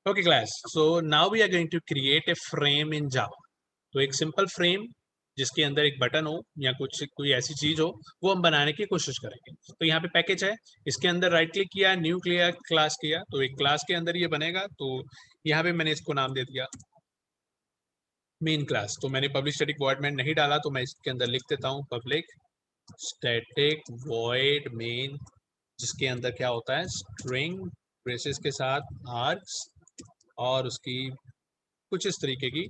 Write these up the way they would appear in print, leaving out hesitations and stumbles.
Okay class, so now we are going to create a frame in Java. तो एक simple frame जिसके अंदर एक बटन हो या कुछ कोई ऐसी चीज हो वो हम बनाने की कोशिश करेंगे। तो यहाँ पे पैकेज है, इसके अंदर राइट क्लिक किया, न्यू किया, क्लास किया, तो एक क्लास के अंदर ये बनेगा। तो यहाँ पे मैंने इसको नाम दे दिया मेन क्लास। तो मैंने पब्लिक स्टैटिक वॉइड मेन नहीं डाला, तो मैं इसके अंदर लिख देता हूँ पब्लिक स्टैटिक वॉइड मेन, जिसके अंदर क्या होता है स्ट्रिंग ब्रेसेस के साथ आर्क्स और उसकी कुछ इस तरीके की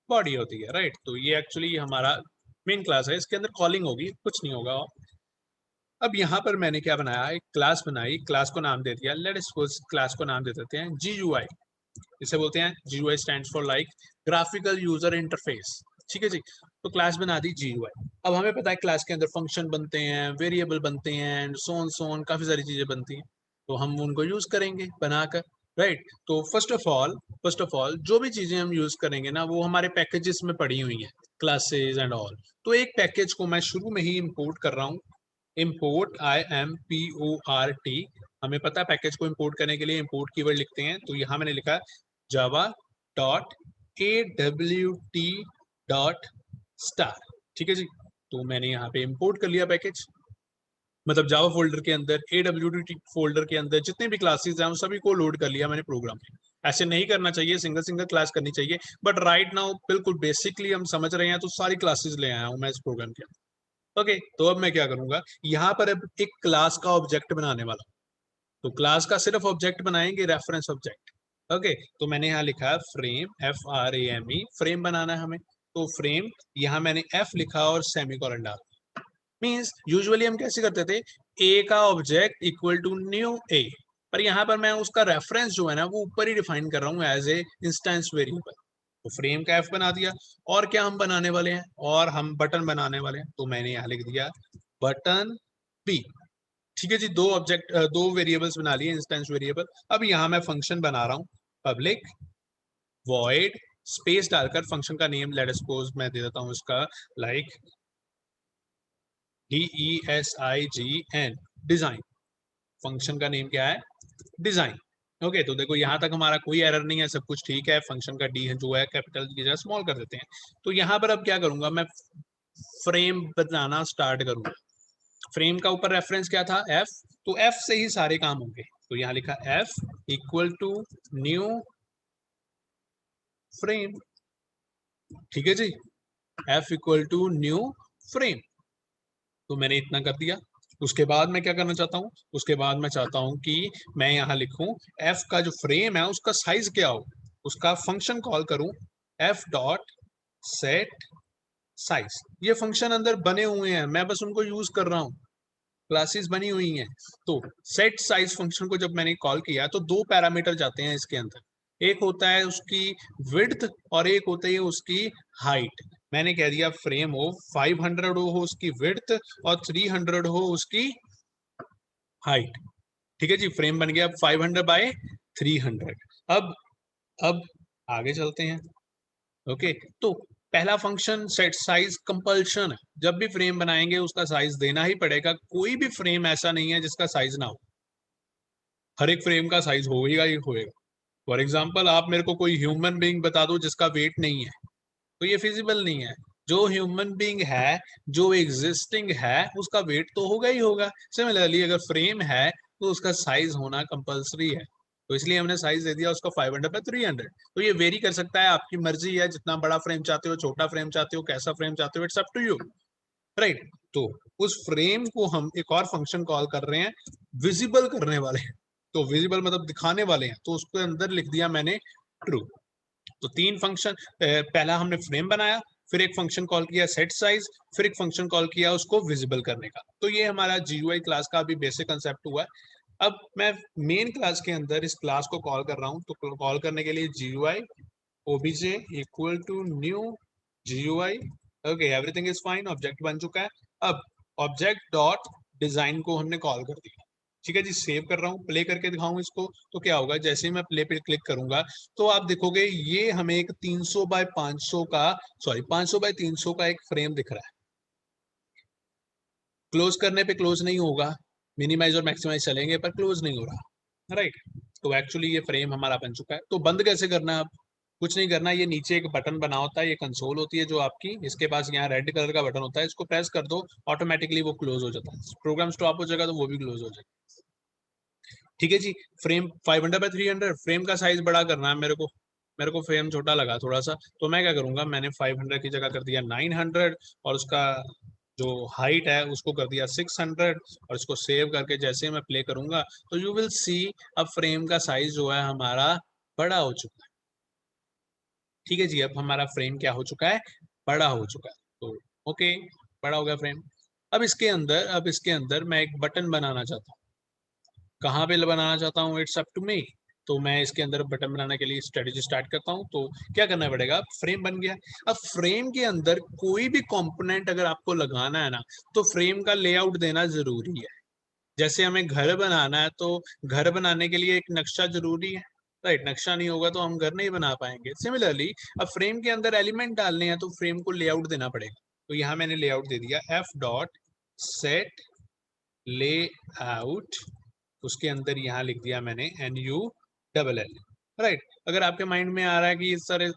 बॉडी होती है, राइट। तो ये एक्चुअली हमारा मेन क्लास है, इसके अंदर कॉलिंग होगी, कुछ नहीं होगा। अब यहाँ पर मैंने क्या बनाया, एक क्लास बनाई, क्लास को नाम दे दिया, लेट अस सपोज क्लास को नाम दे देते हैं GUI। इसे बोलते हैं GUI stands for like graphical user interface. ठीक है जी। तो क्लास बना दी GUI। अब हमें पता है क्लास के अंदर फंक्शन बनते हैं, वेरिएबल बनते हैं एंड सो ऑन काफी सारी चीजें बनती हैं, तो हम उनको यूज करेंगे बनाकर, राइट। तो फर्स्ट ऑफ ऑल जो भी चीजें हम यूज करेंगे ना वो हमारे पैकेजेस में पड़ी हुई हैं, क्लासेस एंड ऑल। तो एक पैकेज को मैं शुरू में ही इंपोर्ट कर रहा हूँ, इम्पोर्ट IMPORT। हमें पता है पैकेज को इंपोर्ट करने के लिए इंपोर्ट कीवर्ड लिखते हैं, तो यहाँ मैंने लिखा java.awt.star। ठीक है जी। तो मैंने यहाँ पे इंपोर्ट कर लिया पैकेज, मतलब जावा फोल्डर के अंदर AWT फोल्डर के अंदर जितने भी क्लासेस हैं उन सभी को लोड कर लिया मैंने प्रोग्राम में। ऐसे नहीं करना चाहिए, सिंगल सिंगल क्लास करनी चाहिए, बट राइट नाउ बिल्कुल बेसिकली हम समझ रहे हैं, तो सारी क्लासेस ले आया हूँ मैं इस प्रोग्राम के अंदर। ओके, तो अब मैं क्या करूंगा, यहाँ पर अब एक क्लास का ऑब्जेक्ट बनाने वाला हूं। तो क्लास का सिर्फ ऑब्जेक्ट बनाएंगे, रेफरेंस ऑब्जेक्ट। ओके, तो मैंने यहाँ लिखा है फ्रेम, FRAME, फ्रेम बनाना है हमें। तो फ्रेम, यहाँ मैंने F लिखा और सेमीकोलन डाला। मींस यूजुअली हम कैसे करते थे, ए का ऑब्जेक्ट इक्वल टू न्यू ए, पर यहाँ पर मैं उसका रेफरेंस जो है ना वो ऊपर ही डिफाइन कर रहा हूँ एज ए इंस्टेंस वेरिएबल। तो फ्रेम का F बना दिया। और क्या हम बनाने वाले हैं, और हम बटन बनाने वाले हैं, तो मैंने यहाँ लिख दिया बटन B। ठीक है जी, दो ऑब्जेक्ट, दो वेरिएबल्स बना लिए, इंस्टेंस वेरिएबल। अब यहाँ मैं फंक्शन बना रहा हूँ, पब्लिक वॉइड स्पेस डालकर फंक्शन का नेम लेट सपोज मैं दे देता हूँ इसका लाइक DESIGN, डिजाइन। फंक्शन का नेम क्या है, डिजाइन। ओके, तो देखो यहाँ तक हमारा कोई एरर नहीं है, सब कुछ ठीक है। फंक्शन का डी है जो है कैपिटल की जगह स्मॉल कर देते हैं। तो यहाँ पर अब क्या करूंगा, मैं फ्रेम बनाना स्टार्ट करूंगा। फ्रेम का ऊपर रेफरेंस क्या था, F, तो F से ही सारे काम होंगे। तो यहाँ लिखा F equal to new frame. ठीक है जी, F equal to new frame. तो मैंने इतना कर दिया। उसके बाद मैं क्या करना चाहता हूँ, उसके बाद मैं चाहता हूँ कि मैं यहाँ लिखूं F का जो फ्रेम है उसका साइज क्या हो, उसका फंक्शन कॉल करूं F डॉट सेट साइज। ये फंक्शन अंदर बने हुए हैं, मैं बस उनको यूज कर रहा हूँ, क्लासेस बनी हुई हैं। तो सेट साइज फंक्शन को जब मैंने कॉल किया तो दो पैरामीटर जाते हैं इसके अंदर, एक होता है उसकी विड्थ और एक होता है उसकी हाइट। मैंने कह दिया फ्रेम हो 500 हो उसकी विड्थ और 300 हो उसकी हाइट। ठीक है जी, फ्रेम बन गया 500 बाय 300। अब आगे चलते हैं। ओके, तो पहला फंक्शन सेट साइज कंपल्शन है, जब भी फ्रेम बनाएंगे उसका साइज देना ही पड़ेगा। कोई भी फ्रेम ऐसा नहीं है जिसका साइज ना हो, हर एक फ्रेम का साइज होगा ही होएगा। फॉर एग्जाम्पल आप मेरे को कोई ह्यूमन बीइंग बता दो जिसका वेट नहीं है, तो ये फिजिबल नहीं है। जो ह्यूमन बीइंग है, जो एग्जिस्टिंग है, उसका वेट तो होगा ही होगा। सिमिलरली अगर फ्रेम है तो उसका साइज होना कंपलसरी है, तो इसलिए हमने साइज दे दिया उसका 500 बाय 300। तो ये वेरी कर सकता है, आपकी मर्जी है, जितना बड़ा फ्रेम चाहते हो, छोटा फ्रेम चाहते हो, कैसा फ्रेम चाहते हो, it's up to you, right. तो उस फ्रेम को हम एक और फंक्शन कॉल कर रहे हैं विजिबल करने वाले हैं। तो विजिबल मतलब दिखाने वाले हैं, तो उसके अंदर लिख दिया मैंने ट्रू। तो तीन फंक्शन, पहला हमने फ्रेम बनाया, फिर एक फंक्शन कॉल किया सेट साइज, फिर एक फंक्शन कॉल किया उसको विजिबल करने का। तो ये हमारा GUI क्लास का अभी बेसिक कंसेप्ट हुआ है। अब मैं मेन क्लास के अंदर इस क्लास को कॉल कर रहा हूँ, तो कॉल करने के लिए GUI obj equal to new GUI। Okay, everything is fine, object बन चुका है। अब ऑब्जेक्ट डॉट डिजाइन को हमने कॉल कर दिया। ठीक है जी, सेव कर रहा हूँ, प्ले करके दिखाऊं इसको। तो क्या होगा, जैसे ही मैं प्ले पे क्लिक करूंगा तो आप देखोगे ये हमें एक 300 बाय 500 का, सॉरी 500 बाय 300 का एक फ्रेम दिख रहा है। क्लोज करने पे क्लोज नहीं होगा, मिनिमाइज और मैक्सिमाइज चलेंगे पर क्लोज नहीं हो रहा, राइट। तो एक्चुअली ये फ्रेम हमारा बन चुका है। तो बंद कैसे करना है? अब कुछ नहीं करना, ये नीचे एक बटन बना होता है, ये कंसोल होती है जो आपकी, इसके पास यहाँ रेड कलर का बटन होता है, इसको प्रेस कर दो, ऑटोमेटिकली वो क्लोज हो जाता है। प्रोग्राम स्टॉप हो जाएगा तो वो भी क्लोज हो जाएगा। ठीक है जी। फ्रेम 500 बाय 300, फ्रेम का साइज बड़ा करना है मेरे को फ्रेम छोटा लगा थोड़ा सा, तो मैं क्या करूंगा, मैंने 500 की जगह कर दिया 900, और उसका जो हाइट है उसको कर दिया 600, और इसको सेव करके जैसे मैं प्ले करूंगा तो यू विल सी अब फ्रेम का साइज जो है हमारा बड़ा हो चुका है। ठीक है जी, अब हमारा फ्रेम क्या हो चुका है, बड़ा हो चुका है। तो ओके, बड़ा हो गया फ्रेम। अब इसके अंदर मैं एक बटन बनाना चाहता हूँ। कहाँ पे बनाना चाहता हूँ, इट्स अप टू मी। तो मैं इसके अंदर बटन बनाने के लिए स्ट्रेटेजी स्टार्ट करता हूँ। तो क्या करना पड़ेगा, फ्रेम बन गया। अब फ्रेम के अंदर कोई भी कंपोनेंट अगर आपको लगाना है ना, तो फ्रेम का लेआउट देना जरूरी है। जैसे हमें घर बनाना है तो घर बनाने के लिए एक नक्शा जरूरी है, राइट। नक्शा नहीं होगा तो हम घर नहीं बना पाएंगे। सिमिलरली अब फ्रेम के अंदर एलिमेंट डालने हैं तो फ्रेम को लेआउट देना पड़ेगा। तो यहाँ मैंने लेआउट दे दिया एफ डॉट सेट लेआउट, उसके अंदर यहाँ लिख दिया मैंने NULL, राइट। अगर आपके माइंड में आ रहा है कि इस तरह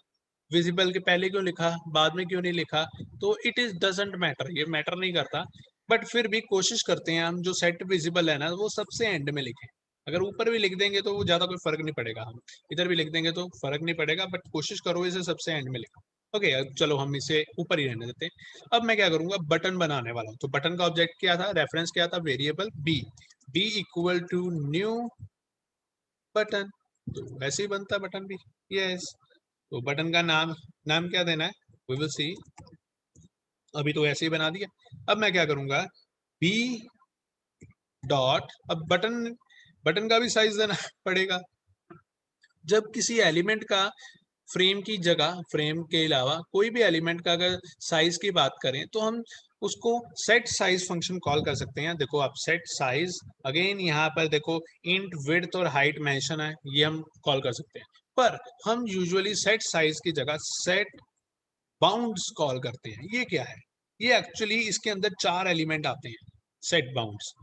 विजिबल के पहले क्यों लिखा, बाद में क्यों नहीं लिखा, तो इट इज डजेंट मैटर, ये मैटर नहीं करता। बट फिर भी कोशिश करते हैं हम जो सेट विजिबल है ना वो सबसे एंड में लिखें। अगर ऊपर भी लिख देंगे तो वो ज्यादा कोई फर्क नहीं पड़ेगा, हम इधर भी लिख देंगे तो फर्क नहीं पड़ेगा, बट कोशिश करो इसे सबसे एंड में लिखो। ओके, अब चलो हम इसे ऊपर ही रहने देते हैं। अब मैं क्या करूंगा, बटन बनाने वाला हूँ। तो बटन का ऑब्जेक्ट क्या था, रेफरेंस क्या था, variable B equal to new button. तो वैसे ही बनता है बटन भी, यस। तो बटन का नाम नाम क्या देना है, वी विल सी। अभी तो ऐसे ही बना दिया। अब मैं क्या करूंगा, बी डॉट, अब बटन बटन का भी साइज देना पड़ेगा। जब किसी एलिमेंट का फ्रेम की जगह, फ्रेम के अलावा कोई भी एलिमेंट का अगर साइज की बात करें तो हम उसको सेट साइज फंक्शन कॉल कर सकते हैं। देखो आप सेट साइज, अगेन यहाँ पर देखो इंट विड्थ और हाइट मेंशन है, ये हम कॉल कर सकते हैं। पर हम यूजुअली सेट साइज की जगह सेट बाउंड्स कॉल करते हैं। ये क्या है, ये एक्चुअली इसके अंदर 4 एलिमेंट आते हैं सेट बाउंड्स।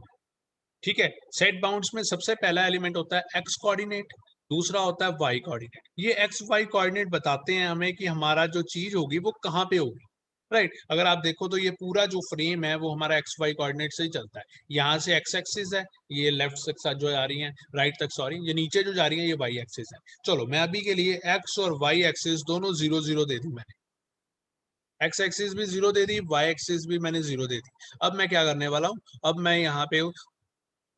ठीक है, सेट बाउंड्स में सबसे पहला एलिमेंट होता है एक्स कोऑर्डिनेट, दूसरा होता है वाई कोऑर्डिनेट। ये एक्स वाई कोऑर्डिनेट बताते हैं हमें कि हमारा जो चीज होगी वो कहाँ पे होगी, राइट। अगर आप देखो तो ये पूरा जो फ्रेम है वो हमारा एक्स वाई कोऑर्डिनेट से ही चलता है। यहाँ से एक्स एक्सिस है, ये लेफ्ट से साथ जो आ रही है, राइट तक सॉरी, ये नीचे जो जा रही है ये वाई एक्सिस है। चलो मैं अभी के लिए एक्स और वाई एक्सिस दोनों 0 0 दे दी मैंने, एक्स एक्सिस भी 0 दे दी, वाई एक्सिस भी मैंने 0 दे दी। अब मैं क्या करने वाला हूँ, अब मैं यहाँ पे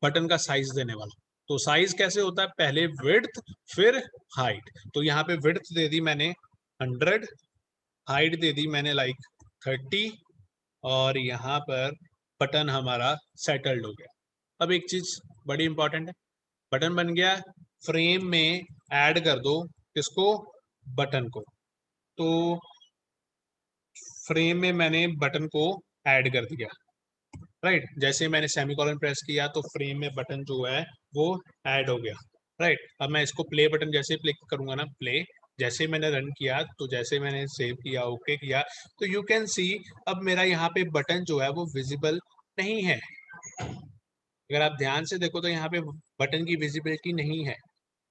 बटन का साइज देने वाला हूं। तो साइज कैसे होता है, पहले विड्थ फिर हाइट। तो यहाँ पे विड्थ दे दी मैंने 100, हाइट दे दी मैंने लाइक 30, और यहाँ पर बटन हमारा सेटल्ड हो गया। अब एक चीज बड़ी इंपॉर्टेंट है, बटन बन गया, फ्रेम में ऐड कर दो किसको, बटन को। तो फ्रेम में मैंने बटन को ऐड कर दिया, राइट। जैसे मैंने सेमीकोलन प्रेस किया तो फ्रेम में बटन जो है वो ऐड हो गया, राइट। अब मैं इसको प्ले बटन जैसे क्लिक करूंगा ना, प्ले, जैसे मैंने रन किया तो जैसे मैंने सेव किया, ओके किया, तो यू कैन सी अब मेरा यहाँ पे बटन जो है वो विजिबल नहीं है। अगर आप ध्यान से देखो तो यहाँ पे बटन की विजिबिलिटी नहीं है,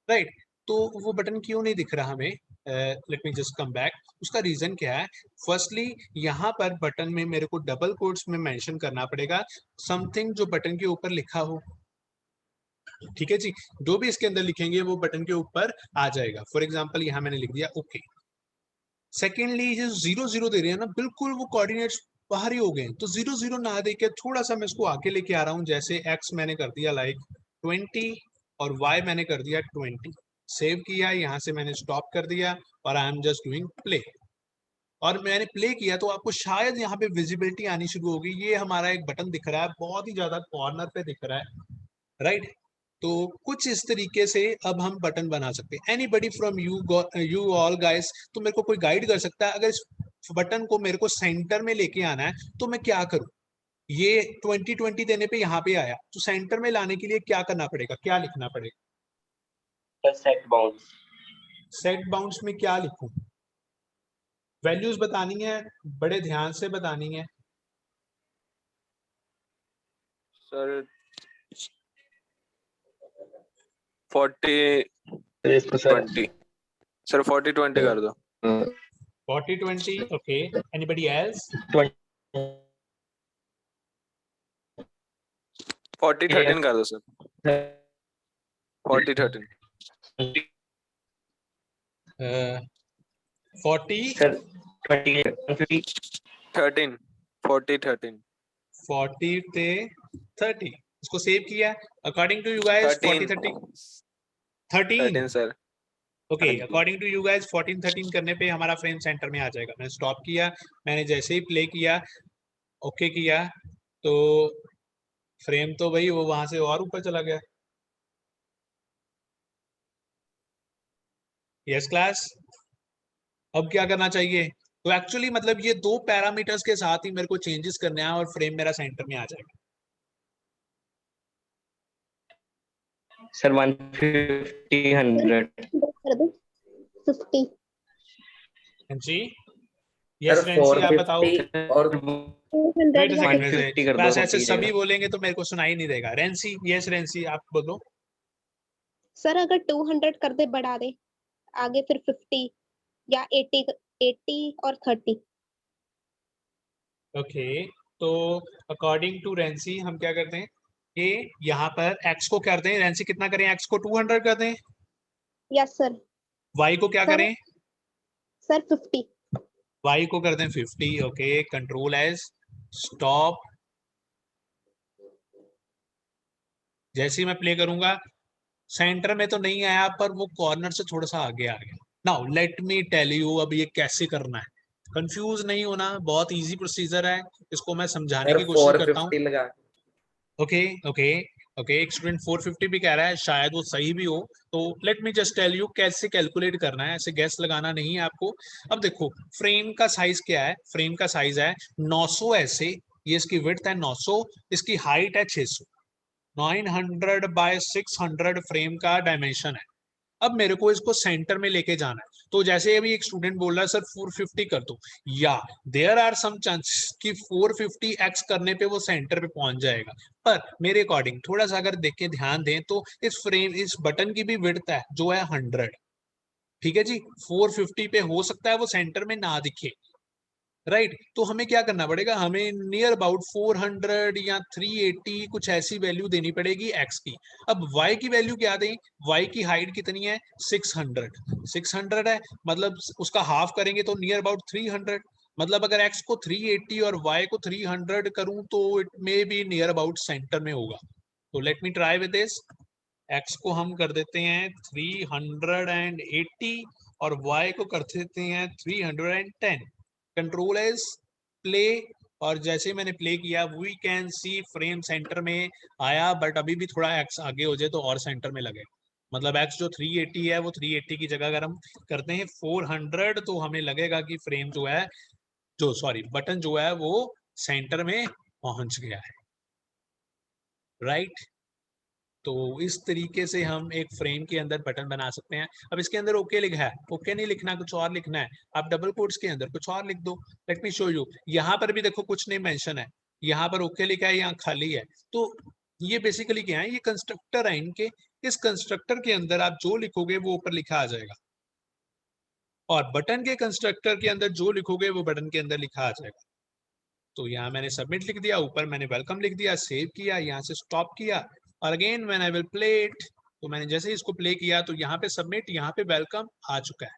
राइट। तो वो बटन क्यों नहीं दिख रहा हमें, late me just come back. उसका रीजन क्या है, फर्स्टली यहाँ पर बटन में मेरे को डबल कोट्स में मेंशन करना पड़ेगा समथिंग जो बटन के ऊपर लिखा हो। ठीक है जी, जो भी इसके अंदर लिखेंगे वो बटन के ऊपर आ जाएगा। फॉर एग्जाम्पल यहाँ मैंने लिख दिया ओके। सेकेंडली जो 0 0 दे रहे हैं ना, बिल्कुल वो कोऑर्डिनेट्स बाहर ही हो गए, तो 0 0 ना देके थोड़ा सा मैं इसको आगे लेके आ रहा हूँ। जैसे एक्स मैंने कर दिया लाइक 20 और वाई मैंने कर दिया 20, सेव किया, यहाँ से मैंने स्टॉप कर दिया और I am just doing play. और मैंने प्ले किया तो आपको शायद यहाँ पे विजिबिलिटी आनी शुरू होगी। ये हमारा एक बटन दिख रहा है, बहुत ही ज्यादा कॉर्नर पे दिख रहा है, राइट। तो कुछ इस तरीके से अब हम बटन बना सकते हैं। Anybody from you all guys, तो मेरे को कोई गाइड कर सकता है, अगर इस बटन को मेरे को सेंटर में लेके आना है तो मैं क्या करूं। ये 20 20 देने पे यहाँ पे आया, तो सेंटर में लाने के लिए क्या करना पड़ेगा, क्या लिखना पड़ेगा, सेट बाउंड्स। सेट बाउंड्स में क्या लिखूं, वैल्यूज बतानी है, बड़े ध्यान से बतानी है। सर 40 20 सर 40 20 कर दो 40 20 okay anybody else 40 13 कर दो सर 40 13 40 सर 20 13 40 13 40 पे 30 इसको सेव किया according to you guys 40 30 13 13 sir okay according to you guys 14 13 करने पे हमारा फ्रेम सेंटर में आ जाएगा। मैंने स्टॉप किया, मैंने जैसे ही प्ले किया ओके किया तो फ्रेम तो भाई वो वहां से और ऊपर चला गया। यस क्लास, अब क्या करना चाहिए? तो एक्चुअली मतलब ये दो पैरामीटर्स के साथ ही मेरे को चेंजेस करने हैं और फ्रेम मेरा सेंटर में आ जाएगा। सर 150 100 कर दो 50 जी यस रेंसी आप बताओ। और 200 वेट अ सेकंड, 150 कर दो बस ऐसे ठीक सभी रहेगा। बोलेंगे तो मेरे को सुनाई नहीं देगा। रेंसी, यस रेंसी आप बोलो। सर अगर 200 कर दे बढ़ा दे आगे फिर 50 या 80 और 30 ओके तो अकॉर्डिंग टू रेंसी हम क्या करते हैं कि यहाँ पर x को कर दें, रेंसी कितना करें? x को 200 कर दें, यस सर y को क्या सर करें? सर 50 y को कर दें 50। Okay control as stop. जैसे ही मैं प्ले करूंगा सेंटर में तो नहीं आया पर वो कॉर्नर से थोड़ा सा आगे आ गया। Now let me tell you अब ये कैसे करना है। कंफ्यूज नहीं होना, बहुत इजी प्रोसीजर है, इसको मैं समझाने की कोशिश करता हूँ। लगा ओके ओके ओके एक स्टूडेंट 450 भी कह रहा है, शायद वो सही भी हो। तो let me just tell you कैसे कैलकुलेट करना है, ऐसे गैस लगाना नहीं है आपको। अब देखो फ्रेम का साइज क्या है, फ्रेम का साइज है 900 ऐसे, ये इसकी विड्थ है 900, इसकी हाइट है 600, 900 बाय 600 फ्रेम का डायमेंशन है। अब मेरे को इसको सेंटर में लेके जाना है। तो जैसे अभी एक स्टूडेंट बोल रहा है सर 450 कर दो, या देयर आर सम चांसेस कि 450 एक्स करने पे वो सेंटर पे पहुंच जाएगा। पर मेरे अकॉर्डिंग थोड़ा सा अगर देख के ध्यान दें तो इस फ्रेम इस बटन की भी विड्थ है जो है 100। ठीक है जी, 450 पे हो सकता है वो सेंटर में ना दिखे, राइट तो हमें क्या करना पड़ेगा, हमें नियर अबाउट 400 या 380 कुछ ऐसी वैल्यू देनी पड़ेगी x की। अब y की वैल्यू क्या दें? y की हाइट कितनी है? 600 है, मतलब उसका हाफ करेंगे तो नियर अबाउट 300। मतलब अगर x को 380 और y को 300 करूं तो it may be near about centre में होगा। तो let me try with this. x को हम कर देते हैं 380 और y को कर देते हैं 310। कंट्रोल एज प्ले, और जैसे मैंने प्ले किया we can see frame centre में आया, बट अभी भी थोड़ा x आगे हो जाए तो और सेंटर में लगे। मतलब x जो 380 है वो 380 की जगह अगर हम करते हैं 400 तो हमें लगेगा कि फ्रेम जो है जो सॉरी बटन जो है वो सेंटर में पहुंच गया है, राइट। तो इस तरीके से हम एक फ्रेम के अंदर बटन बना सकते हैं। अब इसके अंदर ओके लिखा है, ओके नहीं लिखना, कुछ और लिखना है, आप डबल कोट्स के अंदर कुछ और लिख दो। लेट मी शो यू, यहाँ पर भी देखो कुछ नहीं मेंशन है, यहाँ पर ओके लिखा है, यहाँ खाली है। तो ये बेसिकली क्या है, ये कंस्ट्रक्टर है इनके, इस कंस्ट्रक्टर के अंदर आप जो लिखोगे वो ऊपर लिखा आ जाएगा, और बटन के कंस्ट्रक्टर के अंदर जो लिखोगे वो बटन के अंदर लिखा आ जाएगा। तो यहाँ मैंने सबमिट लिख दिया, ऊपर मैंने वेलकम लिख दिया, सेव किया, यहाँ से स्टॉप किया, और again when I will play it, तो मैंने जैसे ही इसको प्ले किया तो यहाँ पे सबमिट, यहाँ पे वेलकम आ चुका है।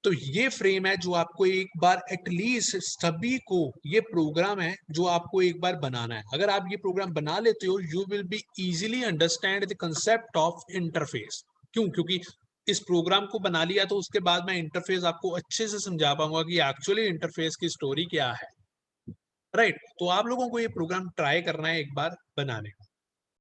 तो ये फ्रेम है जो आपको एक बार एटलीस्ट सभी को, ये प्रोग्राम है जो आपको एक बार बनाना है। अगर आप ये प्रोग्राम बना लेते हो you will be easily understand the concept of interface. क्यों? क्योंकि इस प्रोग्राम को बना लिया तो उसके बाद मैं इंटरफेस आपको अच्छे से समझा पाऊंगा कि एक्चुअली इंटरफेस की स्टोरी क्या है, राइट। तो आप लोगों को ये प्रोग्राम ट्राई करना है एक बार बनाने।